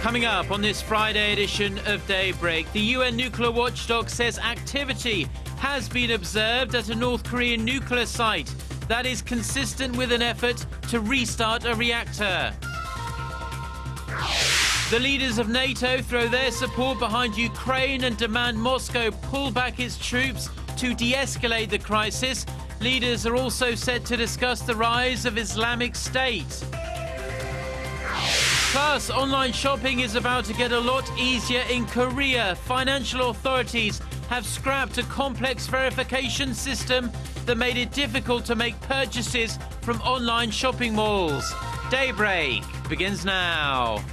Coming up on this Friday edition of Daybreak, the UN nuclear watchdog says activity has been observed at a North Korean nuclear site that is consistent with an effort to restart a reactor. The leaders of NATO throw their support behind Ukraine and demand Moscow pull back its troops to de-escalate the crisis. Leaders are also set to discuss the rise of Islamic State. Plus, online shopping is about to get a lot easier in Korea. Financial authorities have scrapped a complex verification system that made it difficult to make purchases from online shopping malls. Daybreak begins now.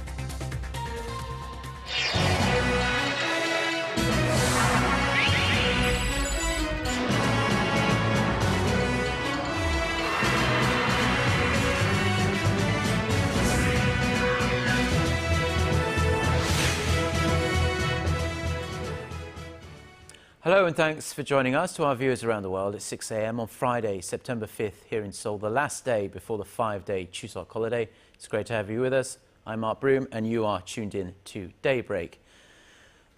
Hello and thanks for joining us. To our viewers around the world, it's 6 a.m. on Friday, September 5th here in Seoul, the last day before the 5-day Chuseok holiday. It's great to have you with us. I'm Mark Broom and you are tuned in to Daybreak.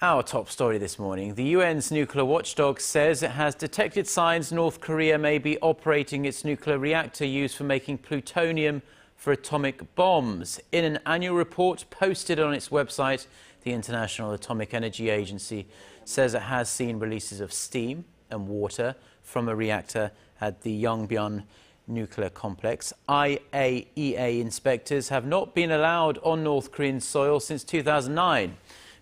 Our top story this morning, the UN's nuclear watchdog says it has detected signs North Korea may be operating its nuclear reactor used for making plutonium for atomic bombs. In an annual report posted on its website, the International Atomic Energy Agency says it has seen releases of steam and water from a reactor at the Yongbyon nuclear complex. IAEA inspectors have not been allowed on North Korean soil since 2009,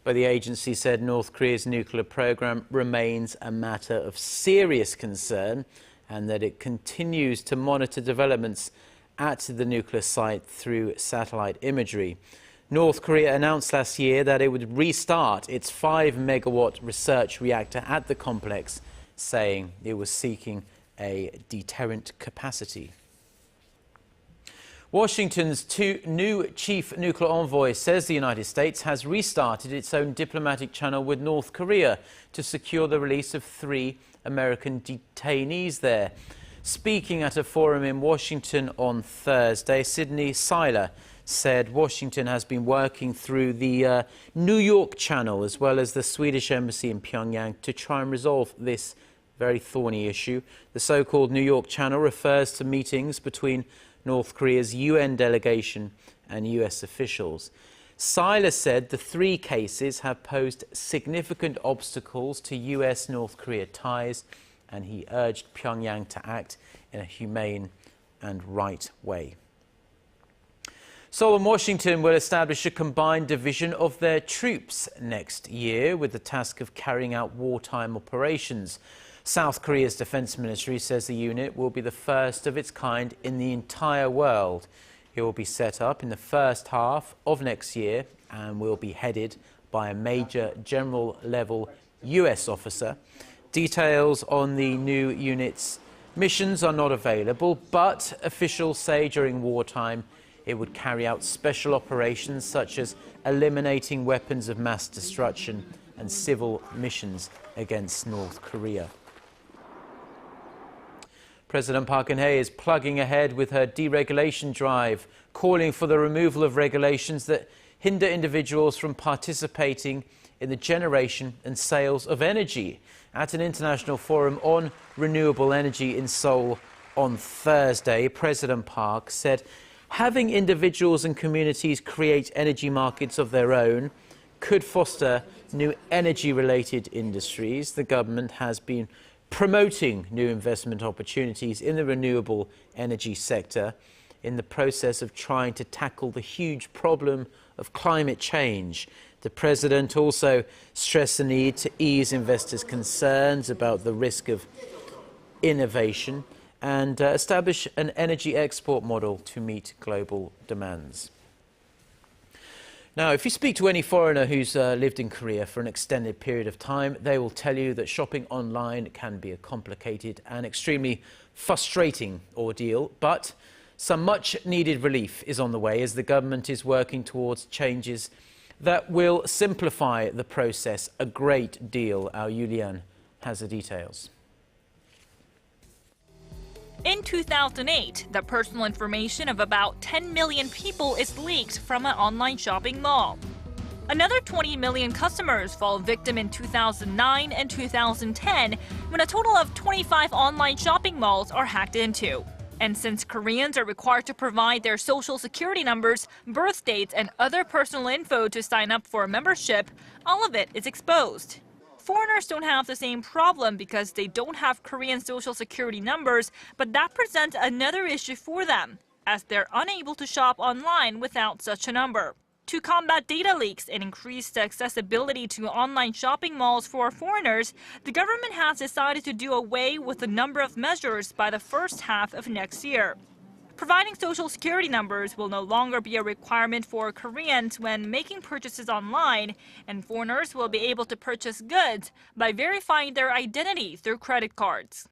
but the agency said North Korea's nuclear program remains a matter of serious concern and that it continues to monitor developments at the nuclear site through satellite imagery. North Korea announced last year that it would restart its 5-megawatt research reactor at the complex, saying it was seeking a deterrent capacity. Washington's new chief nuclear envoy says the United States has restarted its own diplomatic channel with North Korea to secure the release of 3 American detainees there. Speaking at a forum in Washington on Thursday, Sidney Seiler said Washington has been working through the New York channel as well as the Swedish embassy in Pyongyang to try and resolve this very thorny issue. The so-called New York channel refers to meetings between North Korea's UN delegation and US officials. Seiler said the 3 cases have posed significant obstacles to US-North Korea ties, and he urged Pyongyang to act in a humane and right way. Seoul and Washington will establish a combined division of their troops next year with the task of carrying out wartime operations. South Korea's defense ministry says the unit will be the first of its kind in the entire world. It will be set up in the first half of next year and will be headed by a major general-level US officer. Details on the new unit's missions are not available, but officials say during wartime it would carry out special operations such as eliminating weapons of mass destruction and civil missions against North Korea. President Park Geun-hye is plugging ahead with her deregulation drive, calling for the removal of regulations that hinder individuals from participating in the generation and sales of energy. At an international forum on renewable energy in Seoul on Thursday, President Park said having individuals and communities create energy markets of their own could foster new energy-related industries. The government has been promoting new investment opportunities in the renewable energy sector in the process of trying to tackle the huge problem of climate change. The president also stressed the need to ease investors' concerns about the risk of innovation and establish an energy export model to meet global demands. Now, if you speak to any foreigner who's lived in Korea for an extended period of time, they will tell you that shopping online can be a complicated and extremely frustrating ordeal, but some much-needed relief is on the way as the government is working towards changes that will simplify the process a great deal. Our Yulian has the details. In 2008, the personal information of about 10 million people is leaked from an online shopping mall. Another 20 million customers fall victim in 2009 and 2010 when a total of 25 online shopping malls are hacked into. And since Koreans are required to provide their social security numbers, birth dates, and other personal info to sign up for a membership, all of it is exposed. Foreigners don't have the same problem because they don't have Korean social security numbers, but that presents another issue for them, as they're unable to shop online without such a number. To combat data leaks and increase the accessibility to online shopping malls for foreigners, the government has decided to do away with a number of measures by the first half of next year. Providing social security numbers will no longer be a requirement for Koreans when making purchases online, and foreigners will be able to purchase goods by verifying their identity through credit cards.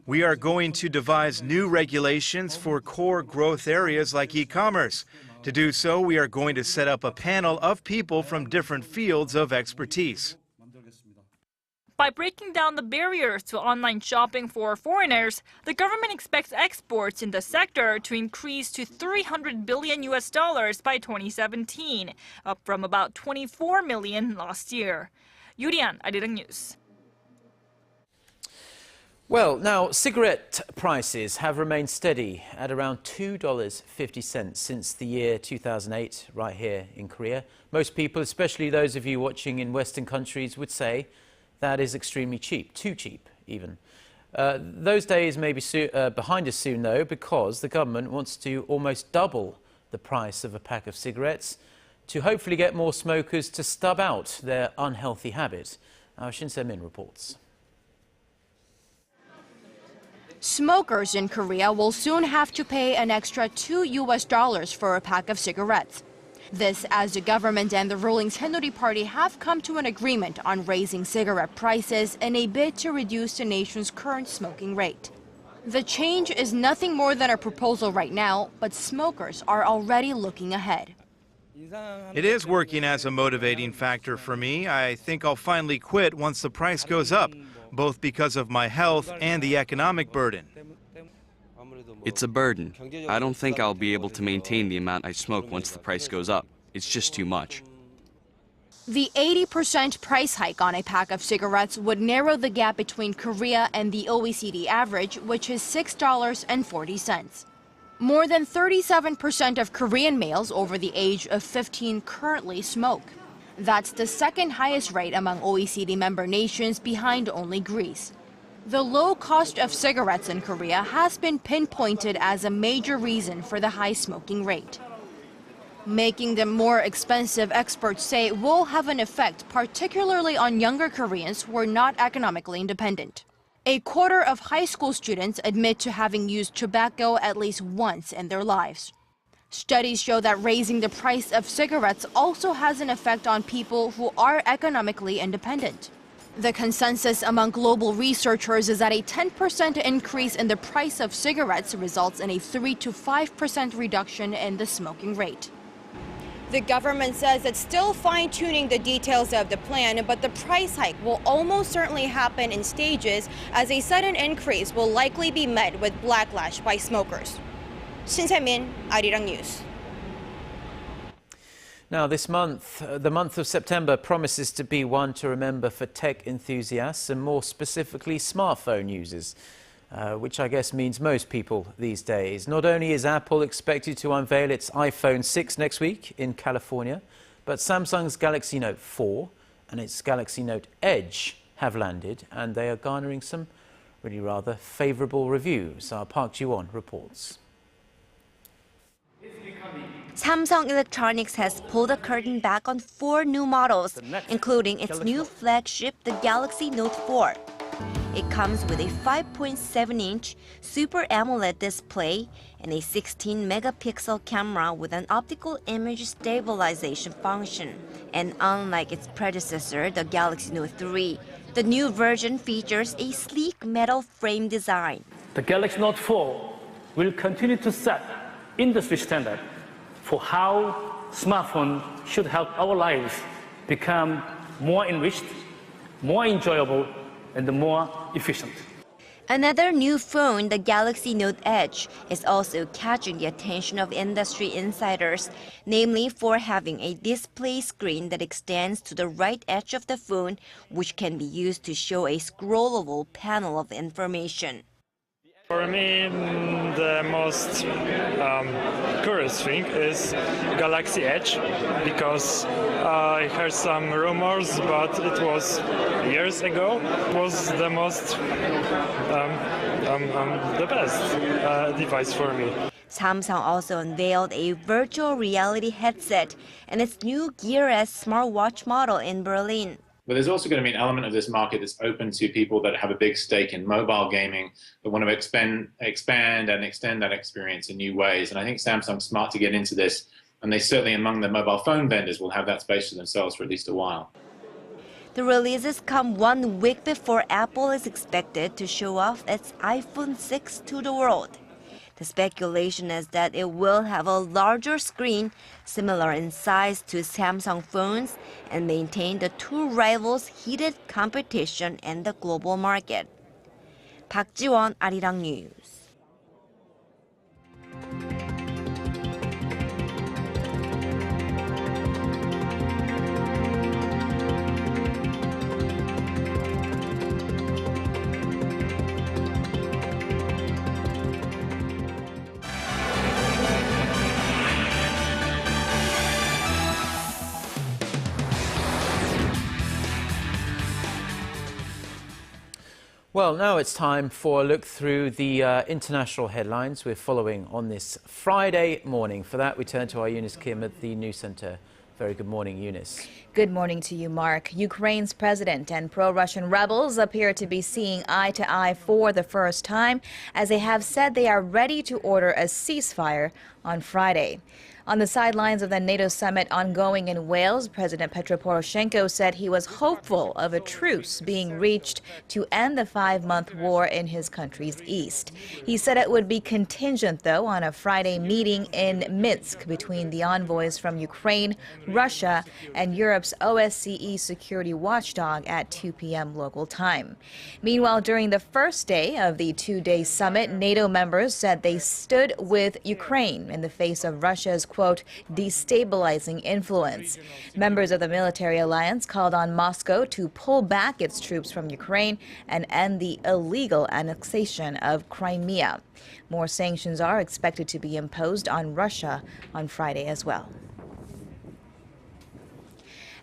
We are going to devise new regulations for core growth areas like e-commerce. To do so, we are going to set up a panel of people from different fields of expertise. By breaking down the barriers to online shopping for foreigners, the government expects exports in the sector to increase to $300 billion by 2017, up from about 24 million last year. Yurian, ARIRANG News. Well, now, cigarette prices have remained steady at around $2.50 since the year 2008, right here in Korea. Most people, especially those of you watching in Western countries, would say that is extremely cheap, too cheap even. Those days may be behind us soon, though, because the government wants to almost double the price of a pack of cigarettes to hopefully get more smokers to stub out their unhealthy habit. Our Shin Se-min reports. Smokers in Korea will soon have to pay an extra $2 for a pack of cigarettes. This as the government and the ruling Saenuri Party have come to an agreement on raising cigarette prices in a bid to reduce the nation's current smoking rate. The change is nothing more than a proposal right now, but smokers are already looking ahead. It is working as a motivating factor for me. I think I'll finally quit once the price goes up, both because of my health and the economic burden. It's a burden. I don't think I'll be able to maintain the amount I smoke once the price goes up. It's just too much. The 80% price hike on a pack of cigarettes would narrow the gap between Korea and the OECD average, which is $6.40. More than 37% of Korean males over the age of 15 currently smoke. That's the second highest rate among OECD member nations, behind only Greece. The low cost of cigarettes in Korea has been pinpointed as a major reason for the high smoking rate. Making them more expensive, experts say, will have an effect particularly on younger Koreans who are not economically independent. A quarter of high school students admit to having used tobacco at least once in their lives. Studies show that raising the price of cigarettes also has an effect on people who are economically independent. The consensus among global researchers is that a 10% increase in the price of cigarettes results in a 3 to 5% reduction in the smoking rate. The government says it's still fine-tuning the details of the plan, but the price hike will almost certainly happen in stages, as a sudden increase will likely be met with backlash by smokers. Shin Se-min, ARIRANG News. Now, this month, the month of September, promises to be one to remember for tech enthusiasts and more specifically smartphone users, which I guess means most people these days. Not only is Apple expected to unveil its iPhone 6 next week in California, but Samsung's Galaxy Note 4 and its Galaxy Note Edge have landed, and they are garnering some really rather favorable reviews. Our Park Ji-won reports. Samsung Electronics has pulled the curtain back on 4 new models, including its new flagship, the Galaxy Note 4. It comes with a 5.7-inch Super AMOLED display and a 16-megapixel camera with an optical image stabilization function. And unlike its predecessor, the Galaxy Note 3, the new version features a sleek metal frame design. The Galaxy Note 4 will continue to set industry standard for how smartphones should help our lives become more enriched, more enjoyable, and more efficient. Another new phone, the Galaxy Note Edge, is also catching the attention of industry insiders, namely for having a display screen that extends to the right edge of the phone, which can be used to show a scrollable panel of information. For me, the most curious thing is Galaxy Edge, because I heard some rumors, but it was years ago. It was the most, the best device for me. Samsung also unveiled a virtual reality headset and its new Gear S smartwatch model in Berlin. But there's also going to be an element of this market that's open to people that have a big stake in mobile gaming, that want to expand and extend that experience in new ways. And I think Samsung's smart to get into this, and they certainly, among the mobile phone vendors, will have that space for themselves for at least a while. The releases come 1 week before Apple is expected to show off its iPhone 6 to the world. The speculation is that it will have a larger screen, similar in size to Samsung phones, and maintain the two rivals' heated competition in the global market. Park Ji-won, ARIRANG News. Well, now it's time for a look through the international headlines we're following on this Friday morning. For that, we turn to our Eunice Kim at the News Center. Very good morning, Eunice. Good morning to you, Mark. Ukraine's president and pro-Russian rebels appear to be seeing eye to eye for the first time, as they have said they are ready to order a ceasefire on Friday. On the sidelines of the NATO summit ongoing in Wales, President Petro Poroshenko said he was hopeful of a truce being reached to end the 5-month war in his country's east. He said it would be contingent, though, on a Friday meeting in Minsk between the envoys from Ukraine, Russia, and Europe's OSCE security watchdog at 2 p.m. local time. Meanwhile, during the first day of the 2-day summit, NATO members said they stood with Ukraine in the face of Russia's quote, destabilizing influence. Members of the military alliance called on Moscow to pull back its troops from Ukraine and end the illegal annexation of Crimea. More sanctions are expected to be imposed on Russia on Friday as well.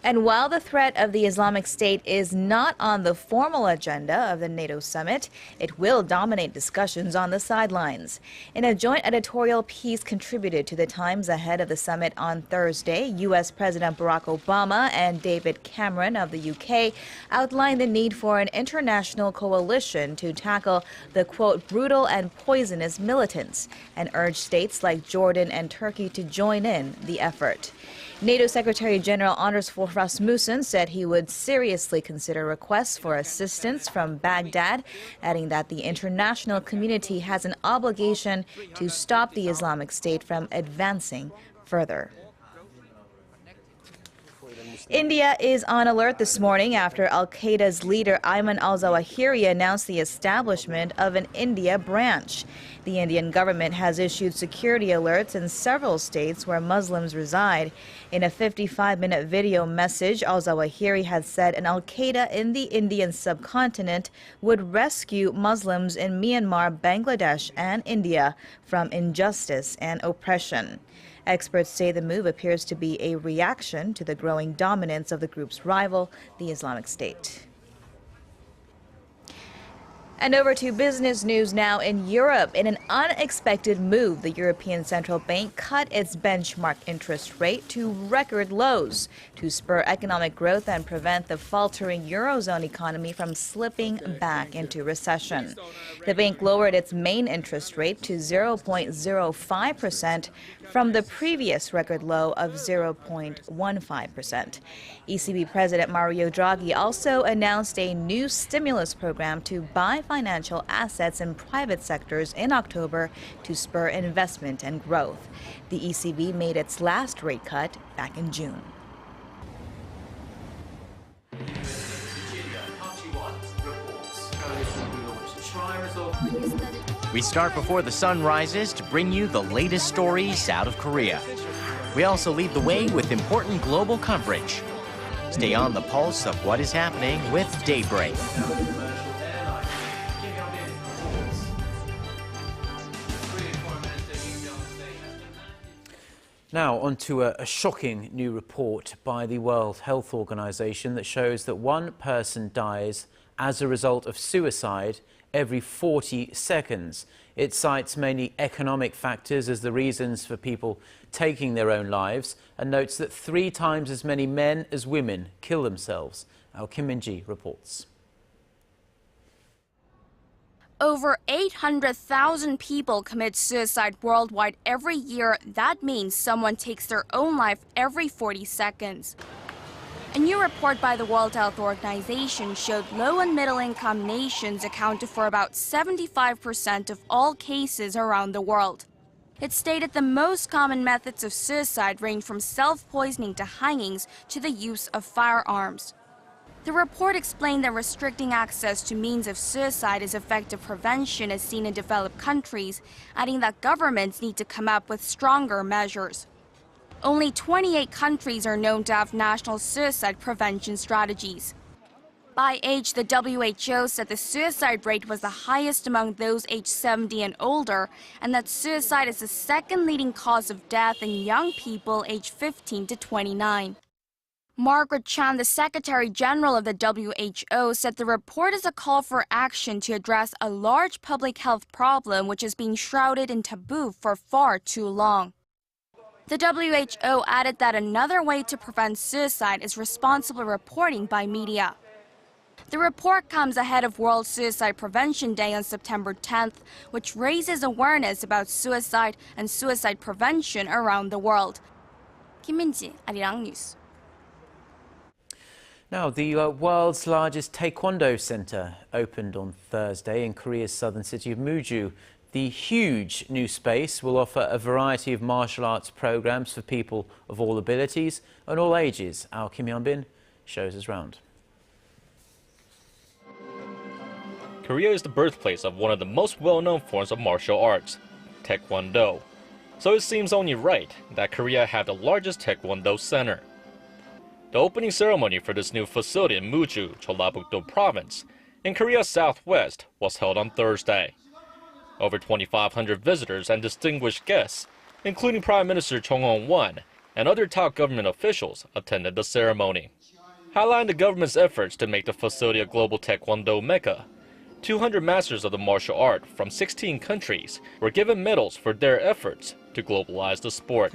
And while the threat of the Islamic State is not on the formal agenda of the NATO summit, it will dominate discussions on the sidelines. In a joint editorial piece contributed to the Times ahead of the summit on Thursday, U.S. President Barack Obama and David Cameron of the UK outlined the need for an international coalition to tackle the, quote, brutal and poisonous militants, and urged states like Jordan and Turkey to join in the effort. NATO Secretary General Anders Fogh Rasmussen said he would seriously consider requests for assistance from Baghdad, adding that the international community has an obligation to stop the Islamic State from advancing further. India is on alert this morning after al-Qaeda's leader Ayman al-Zawahiri announced the establishment of an India branch. The Indian government has issued security alerts in several states where Muslims reside. In a 55-minute video message, al-Zawahiri had said an al-Qaeda in the Indian subcontinent would rescue Muslims in Myanmar, Bangladesh, and India from injustice and oppression. Experts say the move appears to be a reaction to the growing dominance of the group's rival, the Islamic State. And over to business news now in Europe. In an unexpected move, the European Central Bank cut its benchmark interest rate to record lows to spur economic growth and prevent the faltering Eurozone economy from slipping back into recession. The bank lowered its main interest rate to 0.05% from the previous record low of 0.15%. ECB President Mario Draghi also announced a new stimulus program to buy financial assets in private sectors in October to spur investment and growth. The ECB made its last rate cut back in June. Virginia, Park Ji-won reports. Coalition will launch a trial result We start before the sun rises to bring you the latest stories out of Korea. We also lead the way with important global coverage. Stay on the pulse of what is happening with Daybreak. Now, on to a shocking new report by the World Health Organization that shows that one person dies as a result of suicide every 40 seconds. It cites mainly economic factors as the reasons for people taking their own lives and notes that 3 times as many men as women kill themselves. Our Kim Min-ji reports. Over 800,000 people commit suicide worldwide every year. That means someone takes their own life every 40 seconds. A new report by the World Health Organization showed low and middle-income nations accounted for about 75% of all cases around the world. It stated the most common methods of suicide range from self-poisoning to hangings to the use of firearms. The report explained that restricting access to means of suicide is effective prevention as seen in developed countries, adding that governments need to come up with stronger measures. Only 28 countries are known to have national suicide prevention strategies. By age, the WHO said the suicide rate was the highest among those aged 70 and older, and that suicide is the second leading cause of death in young people aged 15 to 29. Margaret Chan, the Secretary General of the WHO, said the report is a call for action to address a large public health problem which has been shrouded in taboo for far too long. The WHO added that another way to prevent suicide is responsible reporting by media. The report comes ahead of World Suicide Prevention Day on September 10th, which raises awareness about suicide and suicide prevention around the world. Kim Min-ji, ARIRANG News. Now, the world's largest taekwondo center opened on Thursday in Korea's southern city of Muju. The huge new space will offer a variety of martial arts programs for people of all abilities and all ages. Our Kim Yongbyon shows us round. Korea is the birthplace of one of the most well-known forms of martial arts, Taekwondo. So it seems only right that Korea have the largest Taekwondo center. The opening ceremony for this new facility in Muju, Jeollabuk-do Province, in Korea's southwest, was held on Thursday. Over 2,500 visitors and distinguished guests, including Prime Minister Chung On-won and other top government officials, attended the ceremony. Highlighting the government's efforts to make the facility a global Taekwondo mecca, 200 masters of the martial art from 16 countries were given medals for their efforts to globalize the sport.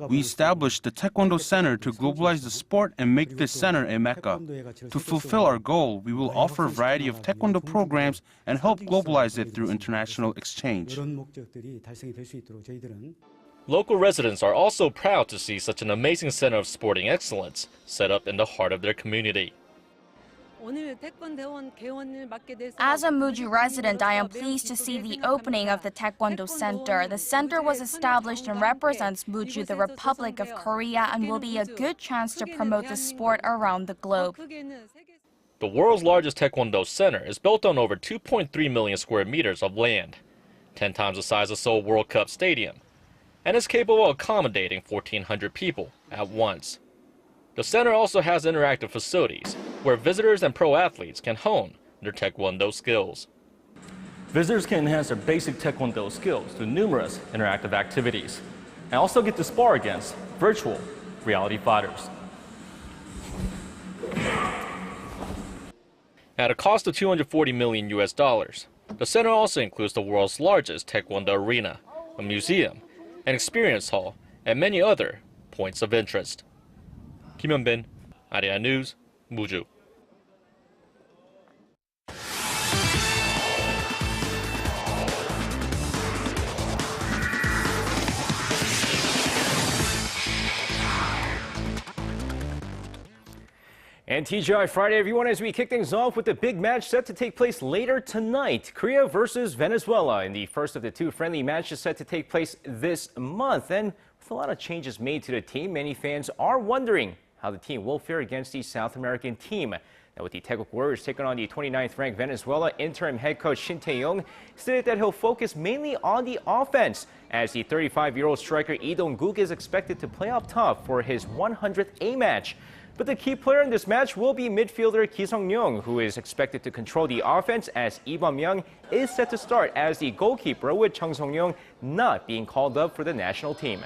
We established the Taekwondo Center to globalize the sport and make this center a mecca. To fulfill our goal, we will offer a variety of Taekwondo programs and help globalize it through international exchange. Local residents are also proud to see such an amazing center of sporting excellence set up in the heart of their community. As a Muju resident, I am pleased to see the opening of the Taekwondo Center. The center was established and represents Muju, the Republic of Korea, and will be a good chance to promote the sport around the globe. The world's largest Taekwondo center is built on over 2.3 million square meters of land, 10 times the size of Seoul World Cup Stadium, and is capable of accommodating 1,400 people at once. The center also has interactive facilities where visitors and pro athletes can hone their Taekwondo skills. Visitors can enhance their basic Taekwondo skills through numerous interactive activities and also get to spar against virtual reality fighters. At a cost of $240 million, the center also includes the world's largest Taekwondo arena, a museum, an experience hall, and many other points of interest. Kim Yongbyon, ARIRANG News, Muju. And TGI Friday, everyone, as we kick things off with the big match set to take place later tonight. Korea versus Venezuela in the first of the 2 friendly matches set to take place this month. And with a lot of changes made to the team, many fans are wondering how the team will fare against the South American team. Now, with the Taeguk Warriors taking on the 29th ranked Venezuela, interim head coach Shin Tae-yong stated that he'll focus mainly on the offense, as the 35-year-old striker Lee Dong-guk is expected to play up top for his 100th A match. But the key player in this match will be midfielder Ki Sung-young, who is expected to control the offense, as Lee Bum-young is set to start as the goalkeeper, with Chung Sung-young not being called up for the national team.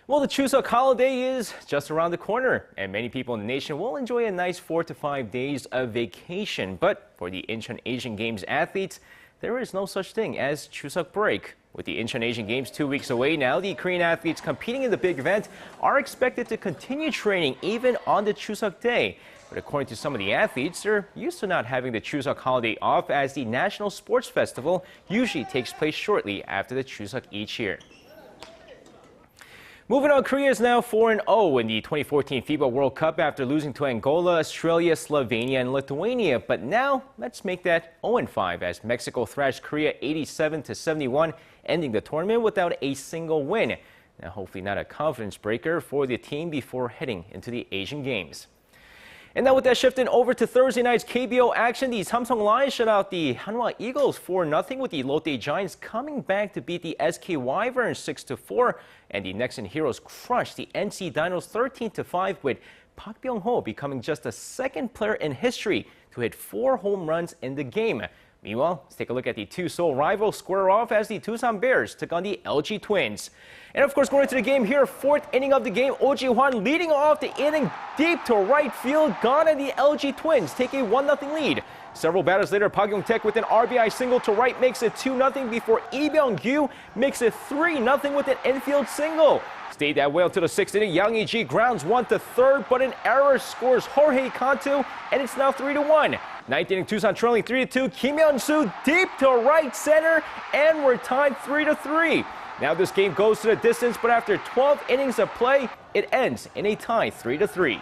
Well, the Chuseok holiday is just around the corner, and many people in the nation will enjoy a nice 4 to 5 days of vacation. But for the Incheon Asian Games athletes, there is no such thing as Chuseok break. With the Incheon Asian Games 2 weeks away now, the Korean athletes competing in the big event are expected to continue training even on the Chuseok day. But according to some of the athletes, they're used to not having the Chuseok holiday off, as the National Sports Festival usually takes place shortly after the Chuseok each year. Moving on, Korea is now 4-0 in the 2014 FIBA World Cup after losing to Angola, Australia, Slovenia, and Lithuania. But now, let's make that 0-5 as Mexico thrashed Korea 87-71, ending the tournament without a single win. Now, hopefully not a confidence breaker for the team before heading into the Asian Games. And now with that, shifting over to Thursday night's KBO action, the Samsung Lions shut out the Hanwha Eagles 4-0, with the Lotte Giants coming back to beat the SK Wyverns 6-4, and the Nexon Heroes crushed the NC Dinos 13-5, with Park Byung-ho becoming just the second player in history to hit 4 home runs in the game. Meanwhile, let's take a look at the two Seoul rivals square off as the Tusan Bears took on the LG Twins. And of course, going into the game here, 4th inning of the game, Oh Ji-hwan leading off the inning deep to right field, gone, and the LG Twins take a 1-0 lead. Several batters later, Park Young-taek with an RBI single to right makes it 2-0 before Lee Byung-gyu makes it 3-0 with an infield single. Stayed that way until the 6th inning. Yang Lee-ji grounds 1 to third, but an error scores Jorge Cantu, and it's now 3-1. 9th inning, Tucson trailing 3-2. Kim Hyun-soo deep to right center, and we're tied 3-3. Now this game goes to the distance, but after 12 innings of play, it ends in a tie 3-3.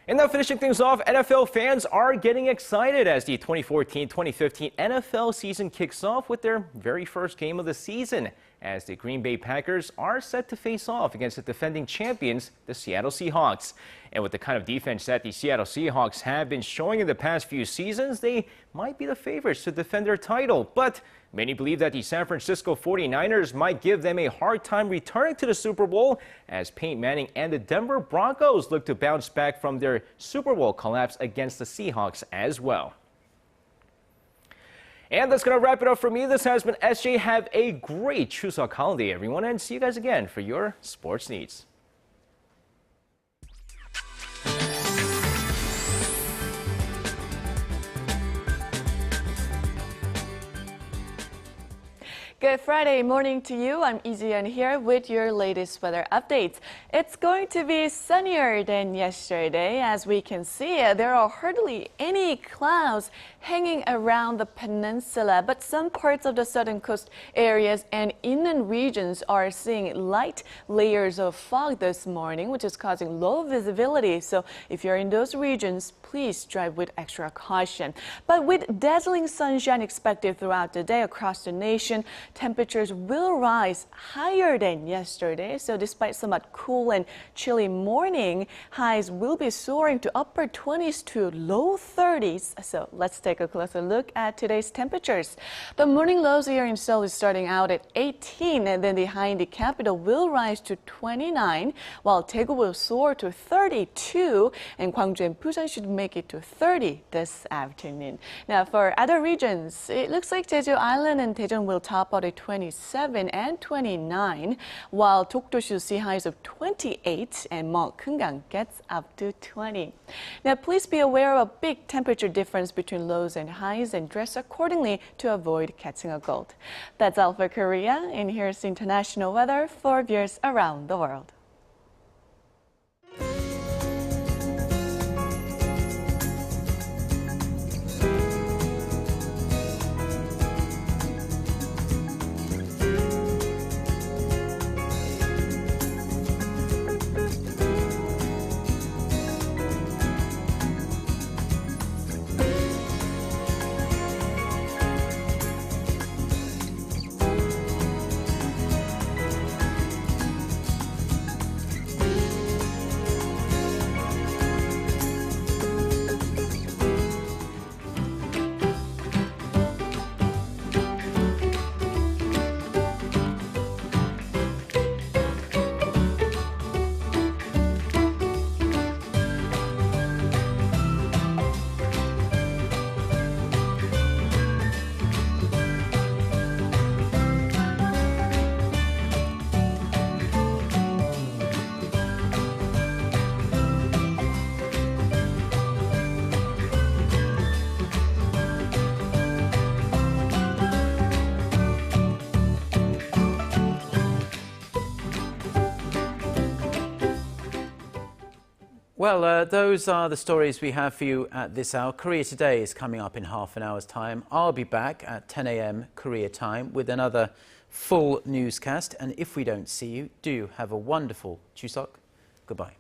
And now finishing things off, NFL fans are getting excited as the 2014-2015 NFL season kicks off with their very first game of the season, as the Green Bay Packers are set to face off against the defending champions, the Seattle Seahawks. And with the kind of defense that the Seattle Seahawks have been showing in the past few seasons, they might be the favorites to defend their title. But many believe that the San Francisco 49ers might give them a hard time returning to the Super Bowl, as Peyton Manning and the Denver Broncos look to bounce back from their Super Bowl collapse against the Seahawks as well. And that's going to wrap it up for me. This has been SJ. Have a great Chuseok holiday, everyone, and see you guys again for your sports needs. Good Friday morning to you. I'm Izian here with your latest weather updates. It's going to be sunnier than yesterday. As we can see, there are hardly any clouds hanging around the peninsula, but some parts of the southern coast areas and inland regions are seeing light layers of fog this morning, which is causing low visibility. So if you're in those regions, please drive with extra caution. But with dazzling sunshine expected throughout the day across the nation, temperatures will rise higher than yesterday. So despite somewhat cool and chilly morning, highs will be soaring to upper 20s to low 30s. So let's take a closer look at today's temperatures. The morning lows here in Seoul is starting out at 18, and then the high in the capital will rise to 29, while Daegu will soar to 32, and Gwangju and Busan should make it to 30 this afternoon. Now for other regions, it looks like Jeju Island and Daejeon will top out at 27 and 29, while Dokdo should see highs of 28, and Myeongkang gets up to 20. Now please be aware of a big temperature difference between lows and highs and dress accordingly to avoid catching a cold. That's all for Korea, and here's international weather for viewers around the world. Well, those are the stories we have for you at this hour. Korea Today is coming up in half an hour's time. I'll be back at 10 a.m. Korea time with another full newscast. And if we don't see you, do have a wonderful Chuseok. Goodbye.